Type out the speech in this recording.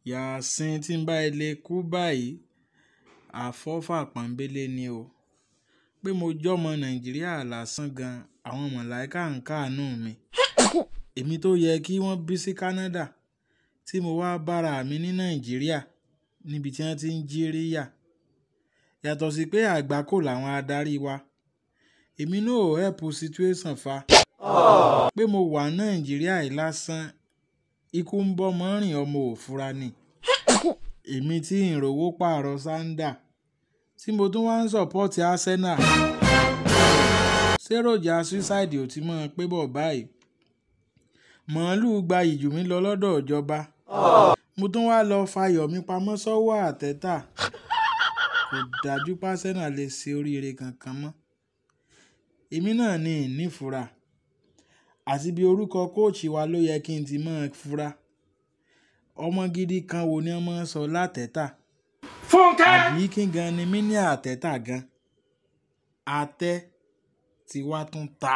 Yàsín tí ń bá ilé kú báyìí àfọ́fà pọ́nbélé ni o. Pé mo jọ́mọ Nàìjíríà lásán gan, àwọn mọ̀láìkà ń káàánú mi. Èmi tó yẹ kí wọ́n bí sí Canada tí mo wá bára mi ní Nàìjíríà níbi tí wọ́n ti ń jírí yà. Yàtọ̀ sí pé àgbákò làwọn adarí wa. Èmi náà ò help situation fa. Pé mo wà Nàìjíríà yìí lásán, ikú ń bọ́ mọ́rìn ọmọ òfura ni. Èmi tí ìrówó pààrọ̀ sándà tí mo tún wá ń support Arsenal. Ṣéròjà suicide ò ti mọ̀ pé bọ̀ báyìí. Màálù gba ìjù mi lọ lọ́dọ̀ ìjọba. Mo tún wá lọ fayọ̀ mi pamọ́ sọ́wọ́ Àtẹ́tà. Kò dájú pé Arsenal lè ṣe oríire kankan mọ́. Èmi náà ní ìnífura. Àti bí orúkọ kóòchì wa ló yẹ kí n ti máa fura. Ọmọ gidi kan wo ni wọ́n máa ń sọ l'Àtẹ́tà? Àbí kí gan ni mí ní Àtẹ́tà gan? Àtẹ́ tí wá tún ta.